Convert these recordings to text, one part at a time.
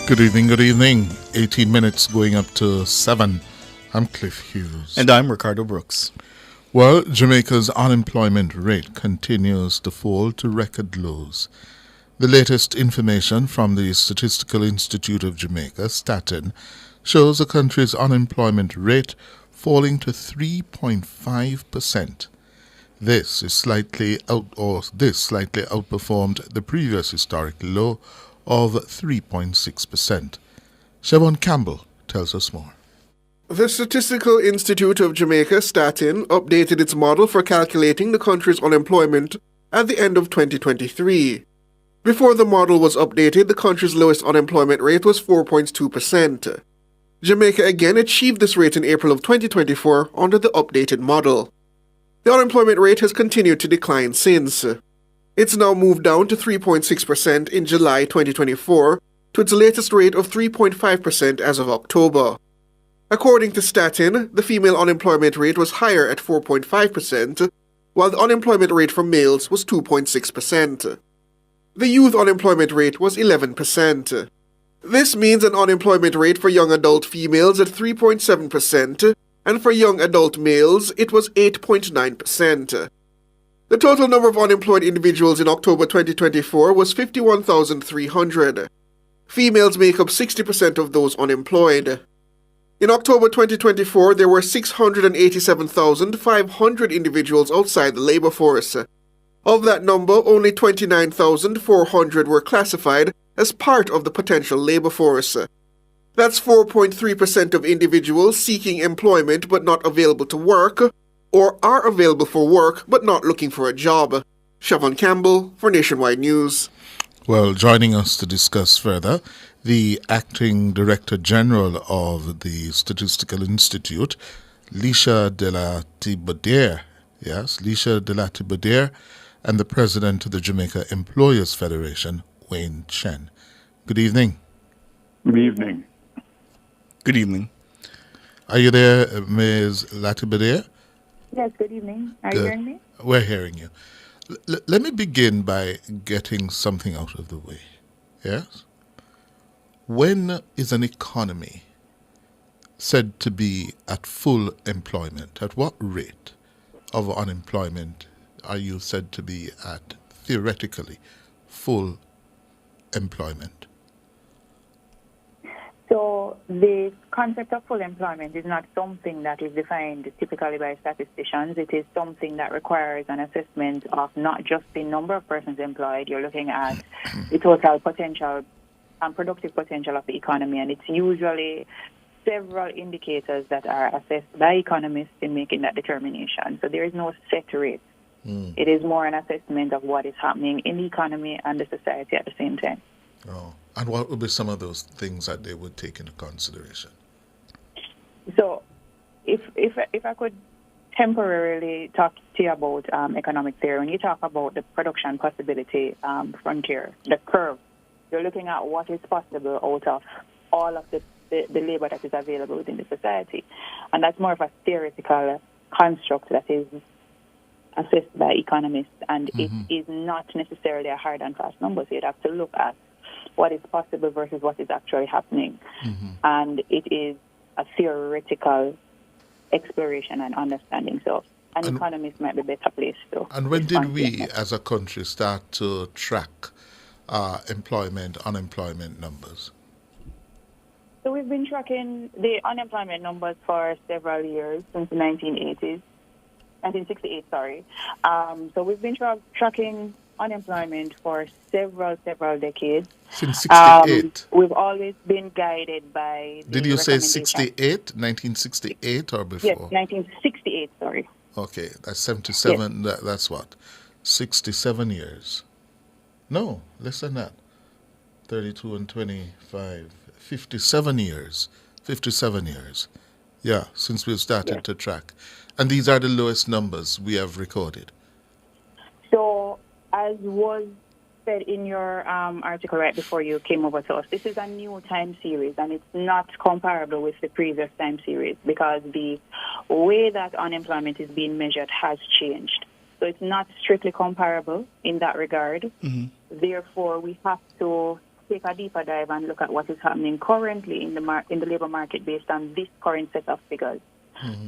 Good evening, good evening. 18 minutes going up to 7. I'm Cliff Hughes. And I'm Ricardo Brooks. Well, Jamaica's unemployment rate continues to fall to record lows. The latest information from the Statistical Institute of Jamaica, Statin, shows the country's unemployment rate falling to 3.5%. This slightly outperformed the previous historic low of 3.6%. Chevon Campbell tells us more. The Statistical Institute of Jamaica, Statin, updated its model for calculating the country's unemployment at the end of 2023. Before the model was updated, the country's lowest unemployment rate was 4.2%. Jamaica again achieved this rate in April of 2024 under the updated model. The unemployment rate has continued to decline since. It's now moved down to 3.6% in July 2024 to its latest rate of 3.5% as of October. According to Statin, the female unemployment rate was higher at 4.5%, while the unemployment rate for males was 2.6%. The youth unemployment rate was 11%. This means an unemployment rate for young adult females at 3.7%, and for young adult males it was 8.9%. The total number of unemployed individuals in October 2024 was 51,300. Females make up 60% of those unemployed. In October 2024, there were 687,500 individuals outside the labor force. Of that number, only 29,400 were classified as part of the potential labor force. That's 4.3% of individuals seeking employment but not available to work, or are available for work but not looking for a job. Chevon Campbell for Nationwide News. Well, joining us to discuss further, the Acting Director General of the Statistical Institute, Lisha de la Thibaudière, and the President of the Jamaica Employers Federation, Wayne Chen. Good evening. Good evening. Good evening. Are you there, Ms. Latibaudière? Yes, good evening. Are you hearing me? We're hearing you. Let me begin by getting something out of the way. Yes? When is an economy said to be at full employment? At what rate of unemployment are you said to be at, theoretically, full employment? So the concept of full employment is not something that is defined typically by statisticians. It is something that requires an assessment of not just the number of persons employed. You're looking at the total potential and productive potential of the economy, and it's usually several indicators that are assessed by economists in making that determination. So there is no set rate. It is more an assessment of what is happening in the economy and the society at the same time. Oh. And what would be some of those things that they would take into consideration? So if I could temporarily talk to you about economic theory, when you talk about the production possibility frontier, the curve, you're looking at what is possible out of all of the labor that is available within the society. And that's more of a theoretical construct that is assessed by economists, and it is not necessarily a hard and fast number. So you'd have to look at what is possible versus what is actually happening. And it is a theoretical exploration and understanding. So an economist might be better placed to. And when did we, as a country, start to track employment, unemployment numbers? So we've been tracking the unemployment numbers for several years, since the 1968, sorry. So we've been tracking unemployment for several decades. Since 68? We've always been guided by... Did you say 68? 1968 or before? Yes, 1968, sorry. Okay, that's 77. Yes. That's what? 67 years. No, less than that. 32 and 25. 57 years. 57 years. Yeah, since we've started to track. And these are the lowest numbers we have recorded. So, as was said in your article right before you came over to us, this is a new time series, and it's not comparable with the previous time series because the way that unemployment is being measured has changed. So it's not strictly comparable in that regard. Therefore, we have to take a deeper dive and look at what is happening currently in the labor market based on this current set of figures.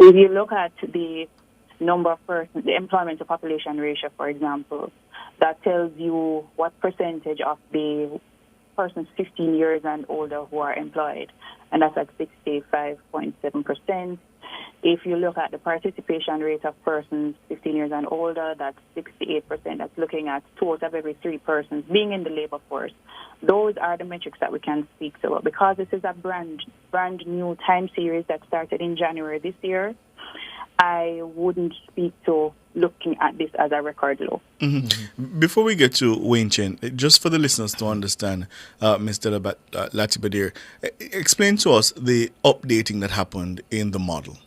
If you look at the number of persons, the employment to population ratio, for example, that tells you what percentage of the persons 15 years and older who are employed, and that's at 65.7%. If you look at the participation rate of persons 15 years and older, that's 68%. That's looking at 2 out of every 3 persons being in the labor force. Those are the metrics that we can speak to. Because this is a brand new time series that started in January this year, I wouldn't speak to looking at this as a record low. Before we get to Wayne Chen, just for the listeners to understand, Mr. Latibadir, explain to us the updating that happened in the model.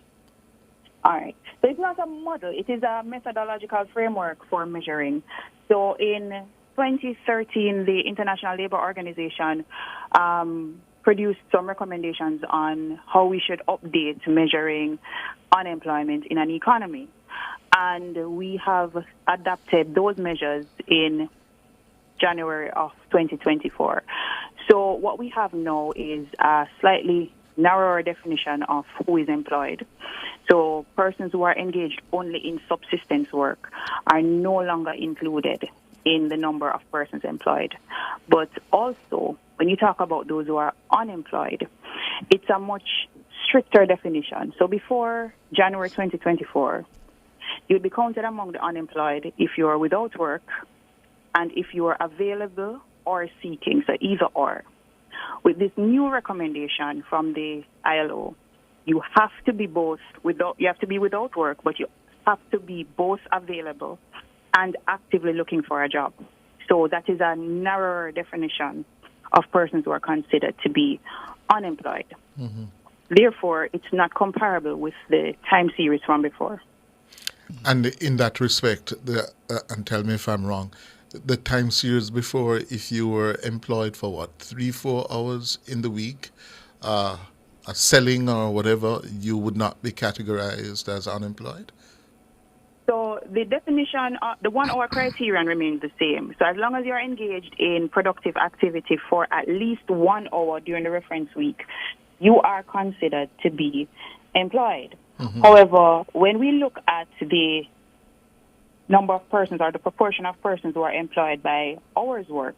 All right. So it's not a model. It is a methodological framework for measuring. So in 2013, the International Labour Organization produced some recommendations on how we should update measuring unemployment in an economy. And we have adapted those measures in January of 2024. So what we have now is a slightly narrower definition of who is employed. So persons who are engaged only in subsistence work are no longer included in the number of persons employed. But also, when you talk about those who are unemployed, it's a much stricter definition. So before January 2024, you'd be counted among the unemployed if you are without work and if you are available or seeking, so either or. With this new recommendation from the ILO, you have to be without work, but you have to be both available and actively looking for a job. So that is a narrower definition of persons who are considered to be unemployed. Therefore, it's not comparable with the time series from before. And in that respect, and tell me if I'm wrong, the time series before, if you were employed for 3-4 hours in the week, selling or whatever, you would not be categorized as unemployed? So the definition, the 1 hour criterion remains the same. So as long as you're engaged in productive activity for at least 1 hour during the reference week, you are considered to be employed. However, when we look at the number of persons or the proportion of persons who are employed by hours worked,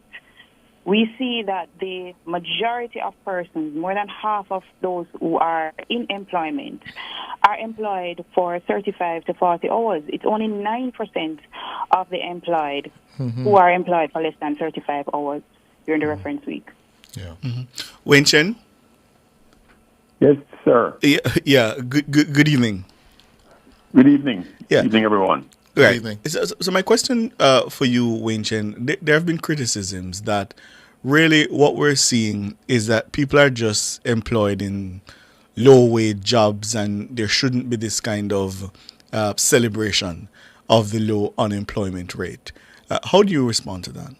we see that the majority of persons, more than half of those who are in employment, are employed for 35 to 40 hours. It's only 9% of the employed who are employed for less than 35 hours during the reference week. Yeah. Wayne Chen? Yes, sir. Yeah. Good evening. Good evening. Yeah. Good evening, everyone. Right. evening. So my question for you, Wayne Chen, there have been criticisms that really what we're seeing is that people are just employed in low-wage jobs and there shouldn't be this kind of celebration of the low unemployment rate. How do you respond to that?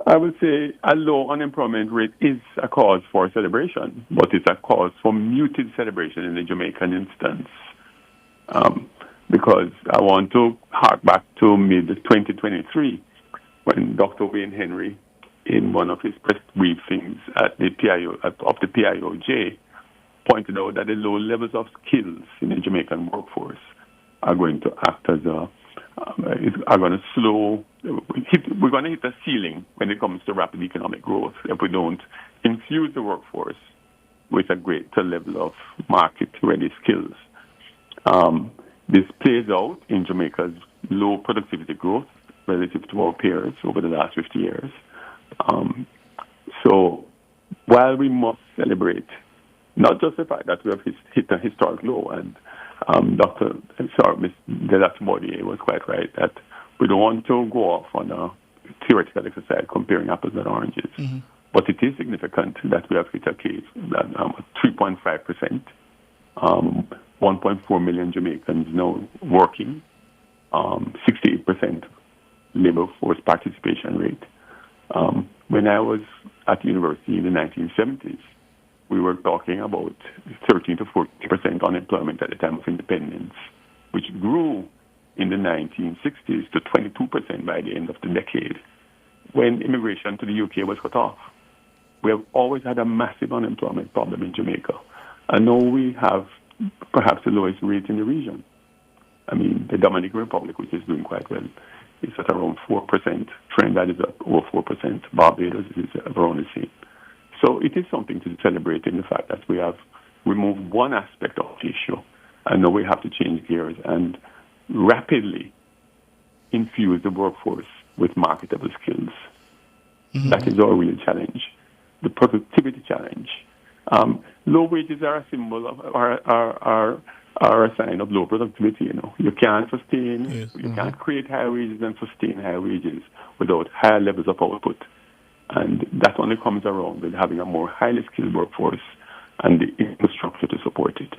I would say a low unemployment rate is a cause for celebration, but it's a cause for muted celebration in the Jamaican instance. Because I want to hark back to mid-2023 when Dr. Wayne Henry, in one of his press briefings at the PIOJ, pointed out that the low levels of skills in the Jamaican workforce are going to act as are going to slow. We're going to hit a ceiling when it comes to rapid economic growth if we don't infuse the workforce with a greater level of market-ready skills. This plays out in Jamaica's low productivity growth relative to our peers over the last 50 years. So while we must celebrate not just the fact that we have hit a historic low, and Ms. Donna Scott-Mottley was quite right that we don't want to go off on a theoretical exercise comparing apples and oranges. But it is significant that we have hit a case that 3.5%, 1.4 million Jamaicans now working, 68% labor force participation rate. When I was at university in the 1970s, we were talking about 13 to 40% unemployment at the time of independence, which grew in the 1960s to 22% by the end of the decade. when immigration to the UK was cut off. We have always had a massive unemployment problem in Jamaica. I know we have perhaps the lowest rate in the region. I mean, the Dominican Republic, which is doing quite well, is at around 4%. Trinidad is up over 4%. Barbados is around the same. So it is something to celebrate in the fact that we have removed one aspect of the issue, and now we have to change gears and rapidly infuse the workforce with marketable skills. Mm-hmm. That is our real challenge, the productivity challenge. Low wages are a symbol of, are a sign of low productivity. You know, you can't sustain, you can't create high wages and sustain high wages without higher levels of output. And that only comes around with having a more highly skilled workforce and the infrastructure to support it.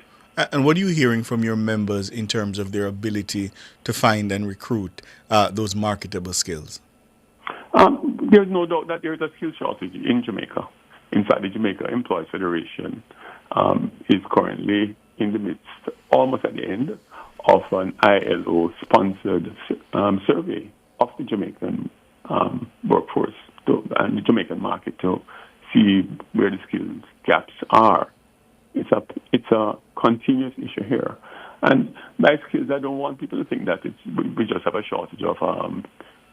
And what are you hearing from your members in terms of their ability to find and recruit those marketable skills? There's no doubt that there's a skill shortage in Jamaica. In fact, the Jamaica Employees Federation is currently in the midst, almost at the end, of an ILO-sponsored survey of the Jamaican workforce and the Jamaican market to see where the skills gaps are. It's a continuous issue here. And by skills, I don't want people to think that we just have a shortage of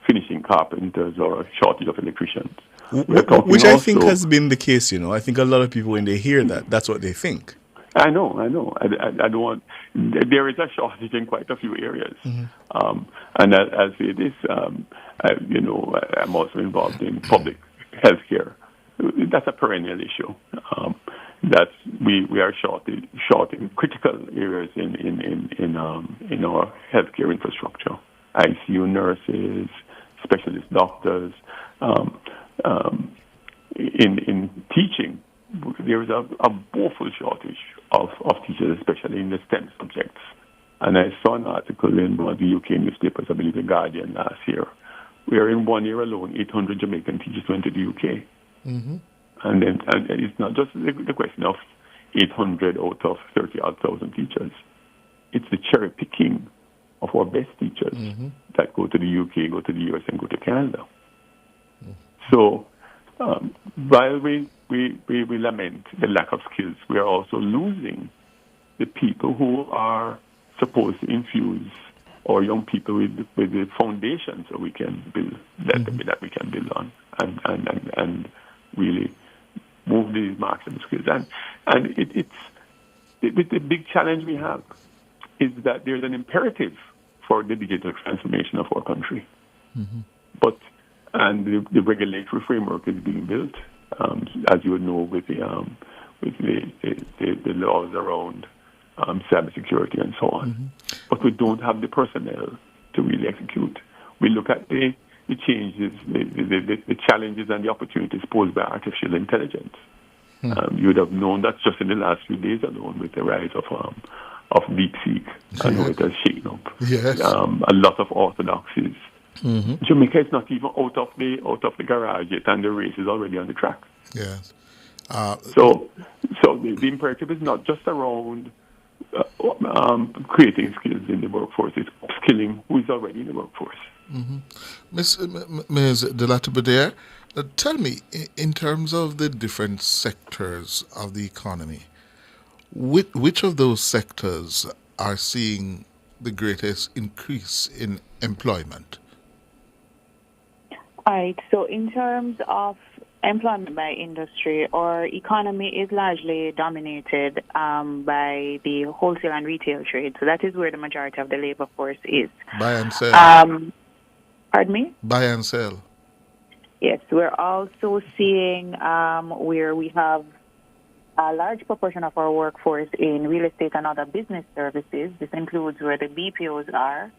finishing carpenters or a shortage of electricians. Which I think has been the case, you know. I think a lot of people, when they hear that, that's what they think. I know. I don't want... There is a shortage in quite a few areas. Mm-hmm. And I'll say this, I'm also involved in public healthcare. That's a perennial issue. That we are short in critical areas in our healthcare infrastructure. ICU nurses, specialist doctors. In teaching, there is a woeful shortage of teachers, especially in the STEM subjects. And I saw an article in one of the UK newspapers, I believe The Guardian, last year, where in 1 year alone, 800 Jamaican teachers went to the UK. Mm-hmm. And it's not just the question of 800 out of 30,000 teachers. It's the cherry picking of our best teachers that go to the UK, go to the US, and go to Canada. Mm-hmm. So while we lament the lack of skills, we are also losing the people who are supposed to infuse our young people with the foundations that we can build, that we can build on, and really move these marketable skills. And it's the big challenge we have is that there's an imperative for the digital transformation of our country. Mm-hmm. But the regulatory framework is being built, as you would know, with the laws around cybersecurity and so on. Mm-hmm. But we don't have the personnel to really execute. We look at the changes, the challenges and the opportunities posed by artificial intelligence. Mm-hmm. You would have known that just in the last few days alone with the rise of DeepSeek. I know it has shaken up. Yes. A lot of orthodoxies. Mm-hmm. Jamaica is not even out of the garage yet, and the race is already on the track. Yes. So the imperative is not just around creating skills in the workforce; it's upskilling who is already in the workforce. Mm-hmm. Ms. Delatibadere, tell me, in terms of the different sectors of the economy, which of those sectors are seeing the greatest increase in employment? All right. So in terms of employment by industry, our economy is largely dominated by the wholesale and retail trade. So that is where the majority of the labor force is. Buy and sell. Pardon me? Buy and sell. Yes. We're also seeing where we have a large proportion of our workforce in real estate and other business services. This includes where the BPOs are.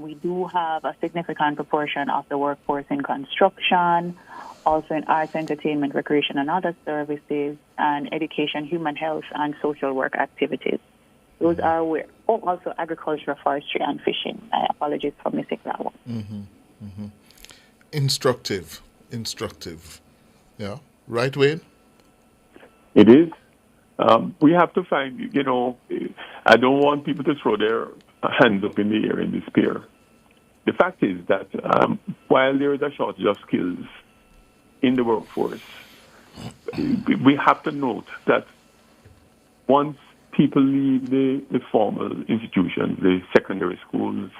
We do have a significant proportion of the workforce in construction, also in arts, entertainment, recreation, and other services, and education, human health, and social work activities. Those are where, also agriculture, forestry, and fishing. I apologize for missing that one. Mm-hmm. Mm-hmm. Instructive. Yeah. Right, Wayne? It is. We have to find, I don't want people to throw their hands up in the air in despair. the fact is that while there is a shortage of skills in the workforce, we have to note that once people leave the formal institutions, the secondary schools,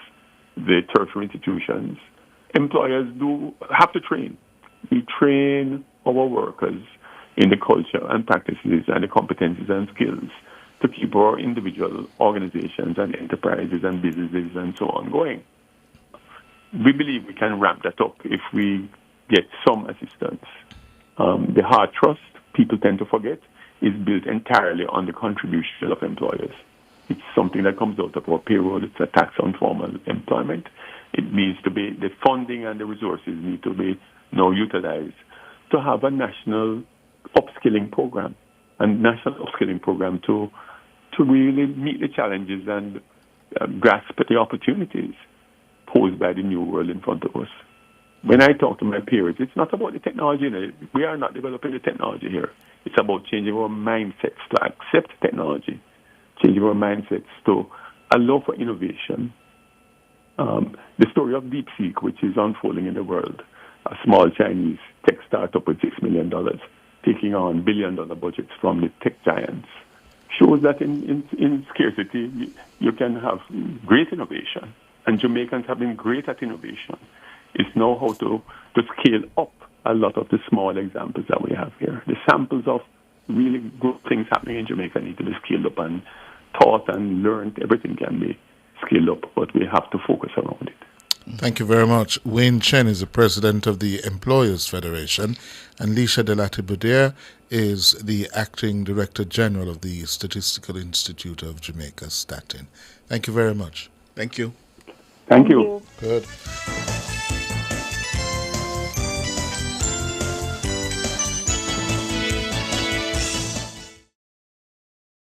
the tertiary institutions, employers do have to train. We train our workers in the culture and practices and the competencies and skills to keep our individual organizations and enterprises and businesses and so on going. We believe we can ramp that up if we get some assistance. The hard trust, people tend to forget, is built entirely on the contribution of employers. It's something that comes out of our payroll. It's a tax on formal employment. It needs to be, the funding and the resources need to be now utilized to have a national upskilling program, to really meet the challenges and grasp the opportunities posed by the new world in front of us. When I talk to my peers, it's not about the technology. We are not developing the technology here. It's about changing our mindsets to accept technology, changing our mindsets to allow for innovation. The story of DeepSeek, which is unfolding in the world, a small Chinese tech startup with $6 million, taking on billion-dollar budgets from the tech giants, shows that in scarcity, you can have great innovation. And Jamaicans have been great at innovation. It's know how to scale up a lot of the small examples that we have here. The samples of really good things happening in Jamaica need to be scaled up and taught and learned. Everything can be scaled up, but we have to focus around it. Thank you very much. Wayne Chen is the president of the Employers Federation, and Lisha Delati-Budier is the acting director general of the Statistical Institute of Jamaica, Statin. Thank you very much. Thank you. Thank you. Good.